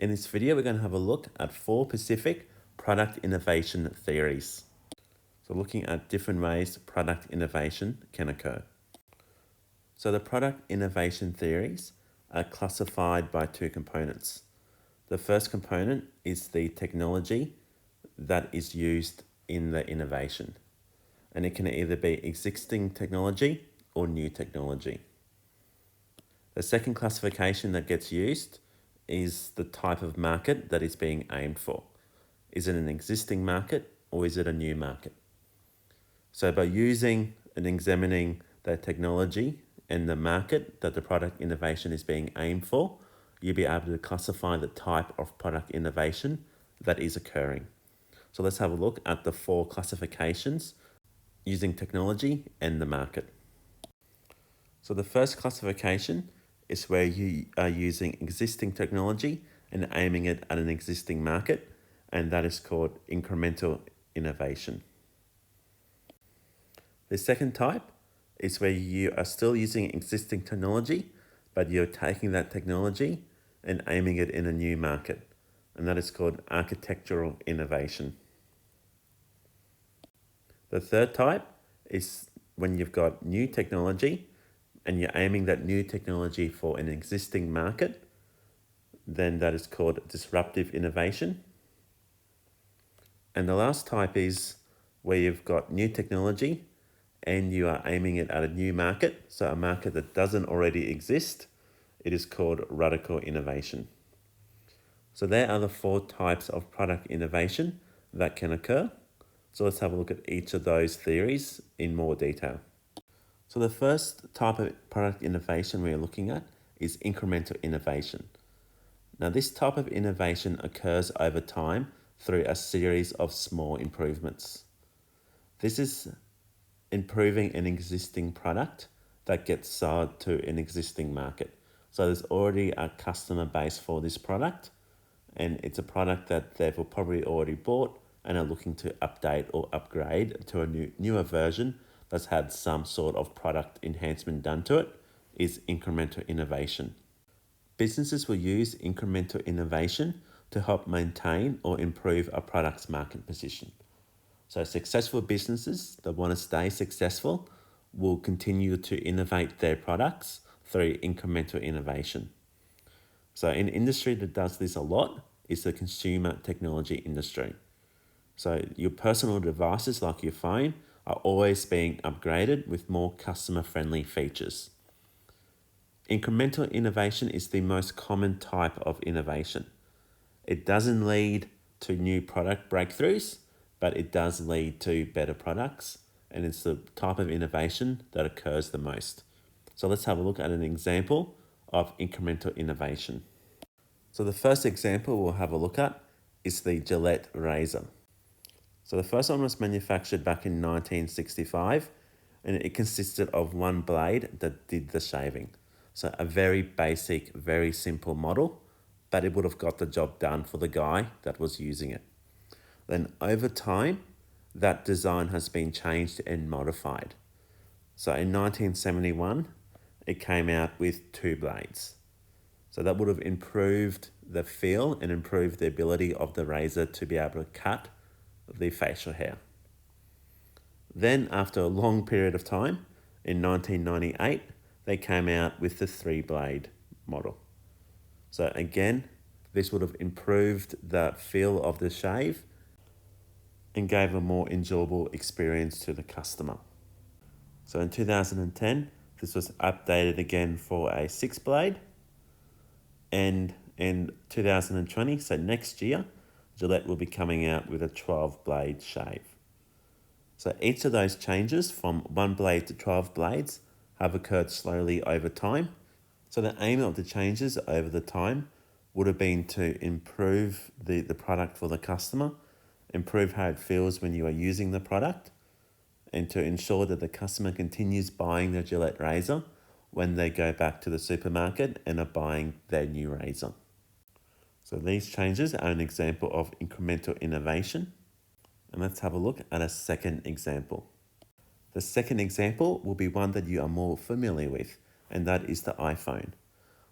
In this video, we're going to have a look at 4 specific product innovation theories. So looking at different ways product innovation can occur. So the product innovation theories are classified by 2 components. The first component is the technology that is used in the innovation. And it can either be existing technology or new technology. The second classification that gets used is the type of market that is being aimed for. Is it an existing market or is it a new market? So by using and examining the technology and the market that the product innovation is being aimed for, you'll be able to classify the type of product innovation that is occurring. So let's have a look at the 4 classifications using technology and the market. So the first classification is where you are using existing technology and aiming it at an existing market, and that is called incremental innovation. The second type is where you are still using existing technology, but you're taking that technology and aiming it in a new market, and that is called architectural innovation. The third type is when you've got new technology and you're aiming that new technology for an existing market, then that is called disruptive innovation. And the last type is where you've got new technology and you are aiming it at a new market, so a market that doesn't already exist. It is called radical innovation. So there are the 4 types of product innovation that can occur. So let's have a look at each of those theories in more detail. So the first type of product innovation we are looking at is incremental innovation. Now this type of innovation occurs over time through a series of small improvements. This is improving an existing product that gets sold to an existing market. So there's already a customer base for this product, and it's a product that they've probably already bought and are looking to update or upgrade to a newer version that's had some sort of product enhancement done to it, is incremental innovation. Businesses will use incremental innovation to help maintain or improve a product's market position. So successful businesses that want to stay successful will continue to innovate their products through incremental innovation. So an industry that does this a lot is the consumer technology industry. So your personal devices like your phone are always being upgraded with more customer-friendly features. Incremental innovation is the most common type of innovation. It doesn't lead to new product breakthroughs, but it does lead to better products, and it's the type of innovation that occurs the most. So let's have a look at an example of incremental innovation. So the first example we'll have a look at is the Gillette razor. So the first one was manufactured back in 1965, and it consisted of one blade that did the shaving. So a very basic, very simple model, but it would have got the job done for the guy that was using it. Then over time, that design has been changed and modified. So in 1971, it came out with 2 blades. So that would have improved the feel and improved the ability of the razor to be able to cut the facial hair. Then after a long period of time, in 1998, they came out with the 3-blade model. So again, this would have improved the feel of the shave and gave a more enjoyable experience to the customer. So in 2010, this was updated again for a 6-blade, and in 2020, so next year, Gillette will be coming out with a 12-blade shave. So each of those changes from 1 blade to 12 blades have occurred slowly over time. So the aim of the changes over the time would have been to improve the product for the customer, improve how it feels when you are using the product, and to ensure that the customer continues buying the Gillette razor when they go back to the supermarket and are buying their new razor. So these changes are an example of incremental innovation. And let's have a look at a second example. The second example will be one that you are more familiar with, and that is the iPhone.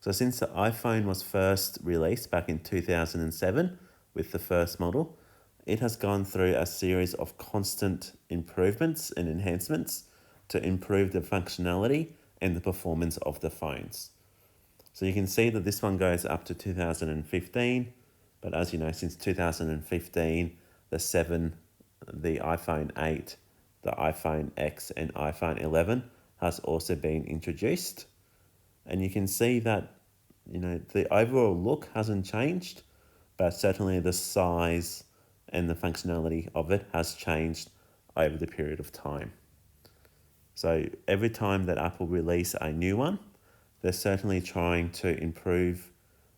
So since the iPhone was first released back in 2007 with the first model, it has gone through a series of constant improvements and enhancements to improve the functionality and the performance of the phones. So you can see that this one goes up to 2015, but as you know, since 2015, the 7, the iPhone 8, the iPhone X and iPhone 11 has also been introduced. And you can see that, the overall look hasn't changed, but certainly the size and the functionality of it has changed over the period of time. So every time that Apple release a new one, they're certainly trying to improve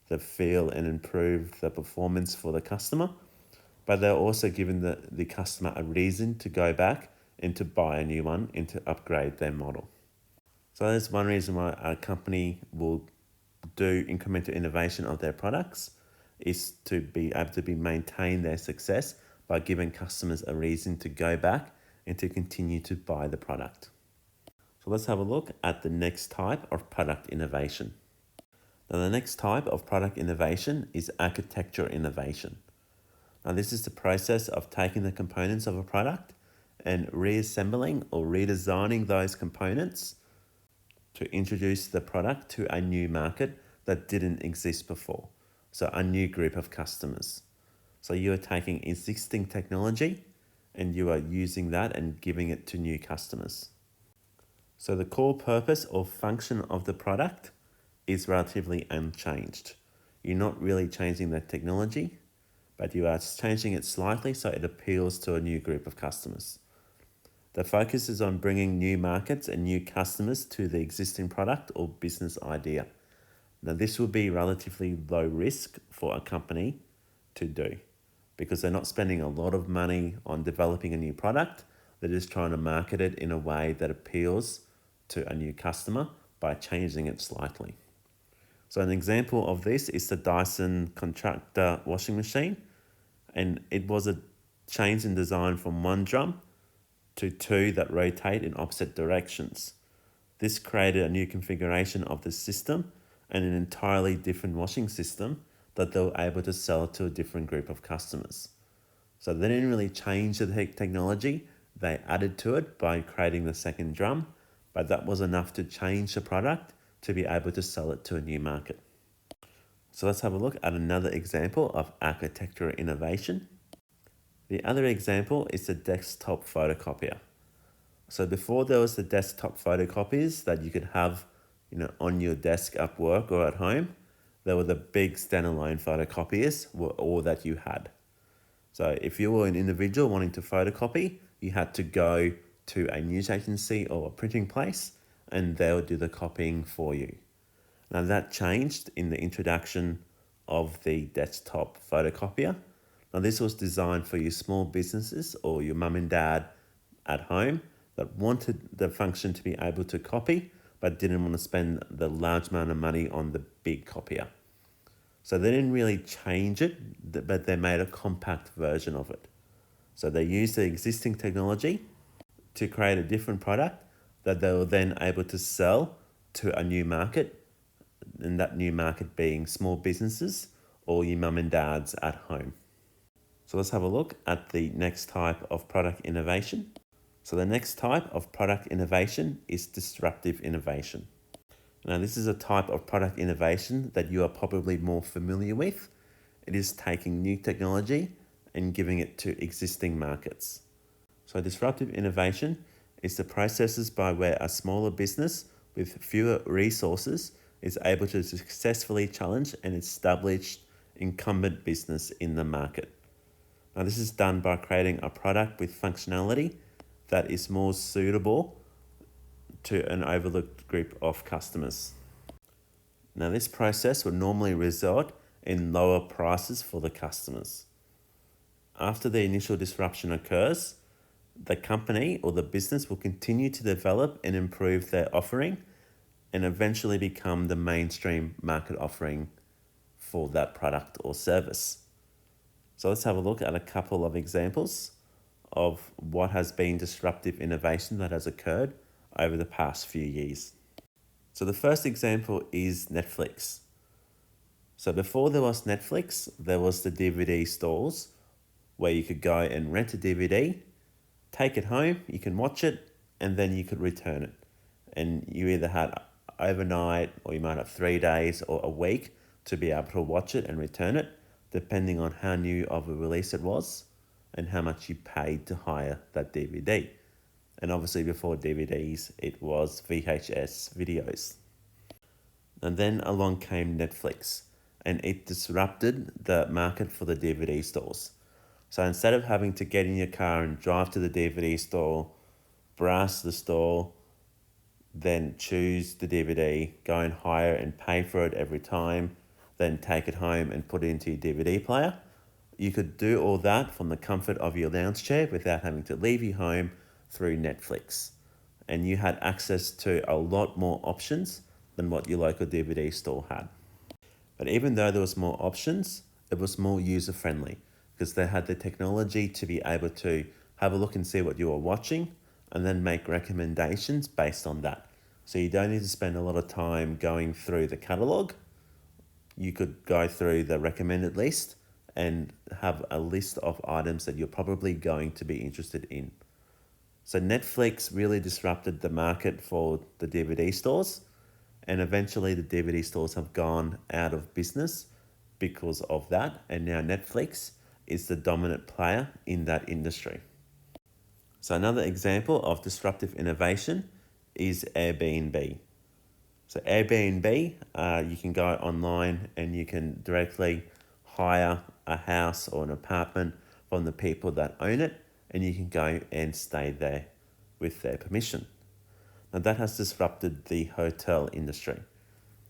the feel and improve the performance for the customer, but they're also giving the customer a reason to go back and to buy a new one and to upgrade their model. So that's one reason why a company will do incremental innovation of their products, is to be able to maintain their success by giving customers a reason to go back and to continue to buy the product. So let's have a look at the next type of product innovation. Now, the next type of product innovation is architecture innovation. Now, this is the process of taking the components of a product and reassembling or redesigning those components to introduce the product to a new market that didn't exist before. So a new group of customers. So you are taking existing technology and you are using that and giving it to new customers. So the core purpose or function of the product is relatively unchanged. You're not really changing the technology, but you are changing it slightly so it appeals to a new group of customers. The focus is on bringing new markets and new customers to the existing product or business idea. Now, this will be relatively low risk for a company to do because they're not spending a lot of money on developing a new product. They're just trying to market it in a way that appeals to a new customer by changing it slightly. So an example of this is the Dyson Contractor washing machine, and it was a change in design from one drum to two that rotate in opposite directions. This created a new configuration of the system and an entirely different washing system that they were able to sell to a different group of customers. So they didn't really change the technology, they added to it by creating the second drum, but that was enough to change the product to be able to sell it to a new market. So let's have a look at another example of architecture innovation. The other example is the desktop photocopier. So before there was the desktop photocopiers that you could have, on your desk at work or at home, there were the big standalone photocopiers were all that you had. So if you were an individual wanting to photocopy, you had to go to a news agency or a printing place and they would do the copying for you. Now that changed in the introduction of the desktop photocopier. Now this was designed for your small businesses or your mum and dad at home that wanted the function to be able to copy but didn't want to spend the large amount of money on the big copier. So they didn't really change it, but they made a compact version of it. So they used the existing technology to create a different product that they were then able to sell to a new market, and that new market being small businesses or your mum and dads at home. So let's have a look at the next type of product innovation. So the next type of product innovation is disruptive innovation. Now this is a type of product innovation that you are probably more familiar with. It is taking new technology and giving it to existing markets. So disruptive innovation is the processes by where a smaller business with fewer resources is able to successfully challenge an established incumbent business in the market. Now this is done by creating a product with functionality that is more suitable to an overlooked group of customers. Now this process would normally result in lower prices for the customers. After the initial disruption occurs, the company or the business will continue to develop and improve their offering and eventually become the mainstream market offering for that product or service. So let's have a look at a couple of examples of what has been disruptive innovation that has occurred over the past few years. So the first example is Netflix. So before there was Netflix, there was the DVD stores where you could go and rent a DVD, take it home, you can watch it, and then you could return it. And you either had overnight or you might have 3 days or a week to be able to watch it and return it, depending on how new of a release it was and how much you paid to hire that DVD. And obviously before DVDs, it was VHS videos. And then along came Netflix, and it disrupted the market for the DVD stores. So instead of having to get in your car and drive to the DVD store, browse the store, then choose the DVD, go and hire and pay for it every time, then take it home and put it into your DVD player, you could do all that from the comfort of your lounge chair without having to leave your home through Netflix. And you had access to a lot more options than what your local DVD store had. But even though there was more options, it was more user-friendly because they had the technology to be able to have a look and see what you were watching and then make recommendations based on that. So you don't need to spend a lot of time going through the catalog. You could go through the recommended list and have a list of items that you're probably going to be interested in. So Netflix really disrupted the market for the DVD stores, and eventually the DVD stores have gone out of business because of that, and now Netflix is the dominant player in that industry. So another example of disruptive innovation is Airbnb. So Airbnb, you can go online and you can directly hire a house or an apartment from the people that own it, and you can go and stay there with their permission. Now that has disrupted the hotel industry.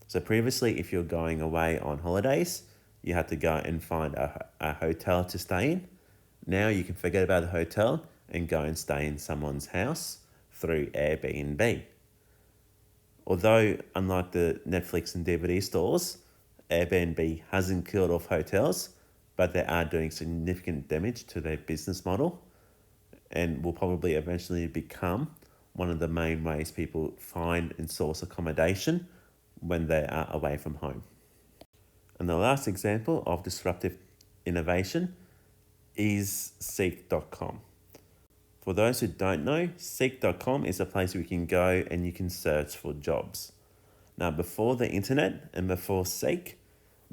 So previously, if you're going away on holidays, you had to go and find a hotel to stay in. Now you can forget about the hotel and go and stay in someone's house through Airbnb. Although, unlike the Netflix and DVD stores, Airbnb hasn't killed off hotels, but they are doing significant damage to their business model and will probably eventually become one of the main ways people find and source accommodation when they are away from home. And the last example of disruptive innovation is Seek.com. For those who don't know, Seek.com is a place where you can go and you can search for jobs. Now, before the internet and before Seek,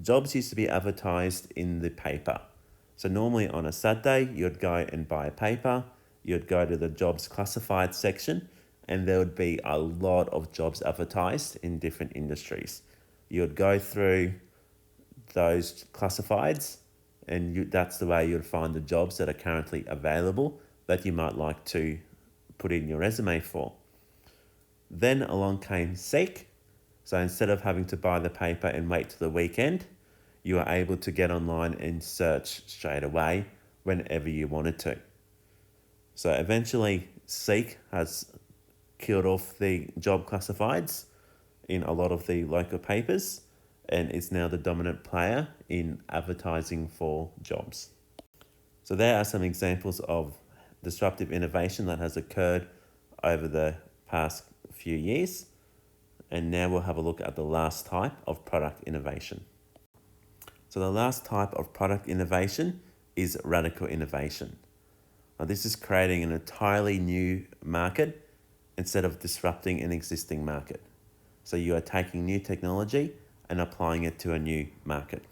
jobs used to be advertised in the paper. So normally on a Saturday, you'd go and buy a paper, you'd go to the jobs classified section, and there would be a lot of jobs advertised in different industries. You'd go through those classifieds, and that's the way you'd find the jobs that are currently available that you might like to put in your resume for. Then along came Seek. So instead of having to buy the paper and wait till the weekend, you are able to get online and search straight away whenever you wanted to. So eventually Seek has killed off the job classifieds in a lot of the local papers and is now the dominant player in advertising for jobs. So there are some examples of disruptive innovation that has occurred over the past few years. And now we'll have a look at the last type of product innovation. So the last type of product innovation is radical innovation. Now this is creating an entirely new market instead of disrupting an existing market. So you are taking new technology and applying it to a new market.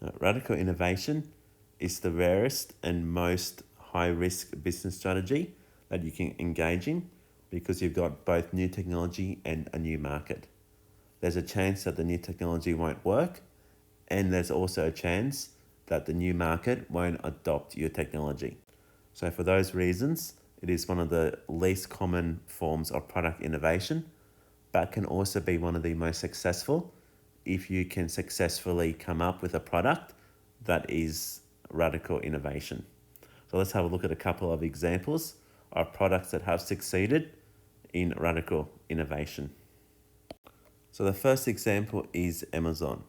Now, radical innovation is the rarest and most high-risk business strategy that you can engage in because you've got both new technology and a new market. There's a chance that the new technology won't work, and there's also a chance that the new market won't adopt your technology. So for those reasons, it is one of the least common forms of product innovation, but can also be one of the most successful if you can successfully come up with a product that is radical innovation. So let's have a look at a couple of examples of products that have succeeded in radical innovation. So the first example is Amazon.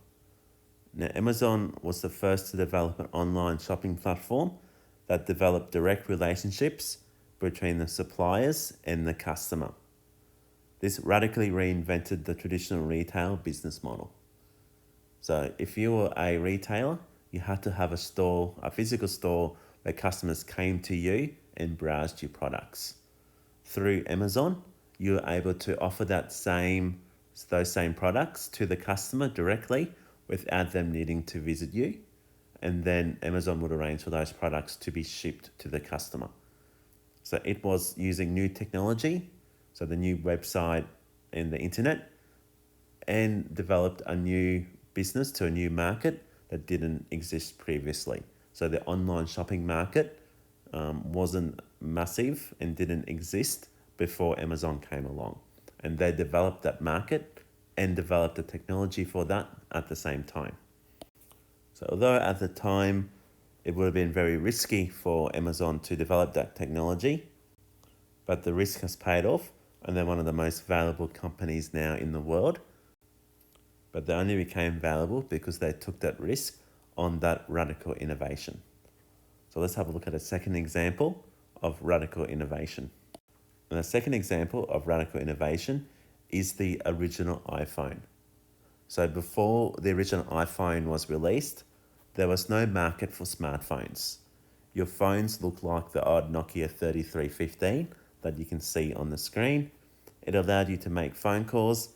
Now, Amazon was the first to develop an online shopping platform that developed direct relationships between the suppliers and the customer. This radically reinvented the traditional retail business model. So if you were a retailer, you had to have a store, a physical store where customers came to you and browsed your products. Through Amazon, you were able to offer those same products to the customer directly without them needing to visit you. And then Amazon would arrange for those products to be shipped to the customer. So it was using new technology, so the new website and the internet, and developed a new business to a new market that didn't exist previously. So the online shopping market wasn't massive and didn't exist before Amazon came along. And they developed that market and developed the technology for that at the same time. So although at the time it would have been very risky for Amazon to develop that technology, but the risk has paid off and they're one of the most valuable companies now in the world. But they only became valuable because they took that risk on that radical innovation. So let's have a look at a second example of radical innovation. And the second example of radical innovation is the original iPhone. So before the original iPhone was released, there was no market for smartphones. Your phones look like the odd Nokia 3315 that you can see on the screen. It allowed you to make phone calls.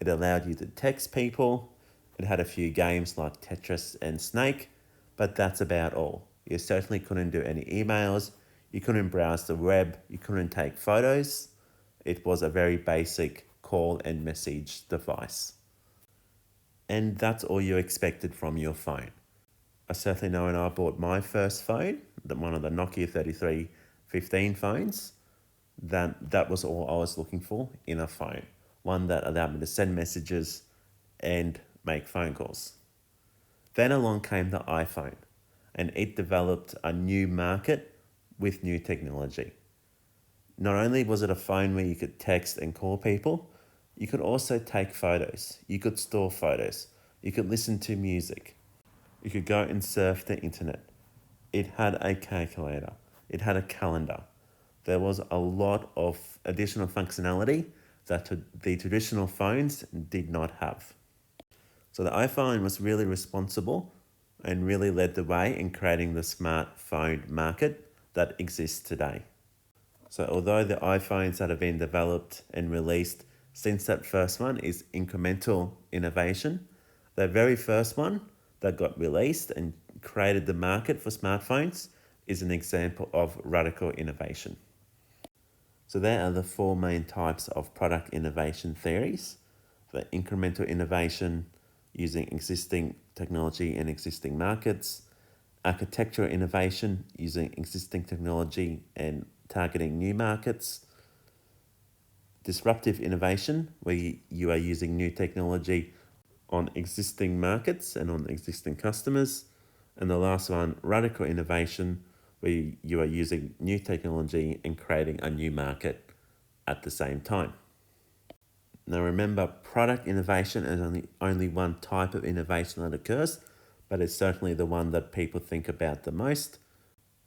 It allowed you to text people. It had a few games like Tetris and Snake, but that's about all. You certainly couldn't do any emails. You couldn't browse the web. You couldn't take photos. It was a very basic call and message device. And that's all you expected from your phone. I certainly know when I bought my first phone, one of the Nokia 3315 phones, that was all I was looking for in a phone. One that allowed me to send messages and make phone calls. Then along came the iPhone, and it developed a new market with new technology. Not only was it a phone where you could text and call people, you could also take photos. You could store photos. You could listen to music. You could go and surf the internet. It had a calculator. It had a calendar. There was a lot of additional functionality that the traditional phones did not have. So the iPhone was really responsible and really led the way in creating the smartphone market that exists today. So although the iPhones that have been developed and released since that first one is incremental innovation, the very first one that got released and created the market for smartphones is an example of radical innovation. So there are the four main types of product innovation theories: the incremental innovation, using existing technology in existing markets; architectural innovation, using existing technology and targeting new markets; disruptive innovation, where you are using new technology on existing markets and on existing customers; and the last one, radical innovation, where you are using new technology and creating a new market at the same time. Now remember, product innovation is only one type of innovation that occurs, but it's certainly the one that people think about the most.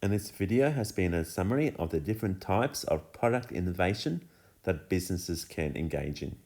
And this video has been a summary of the different types of product innovation that businesses can engage in.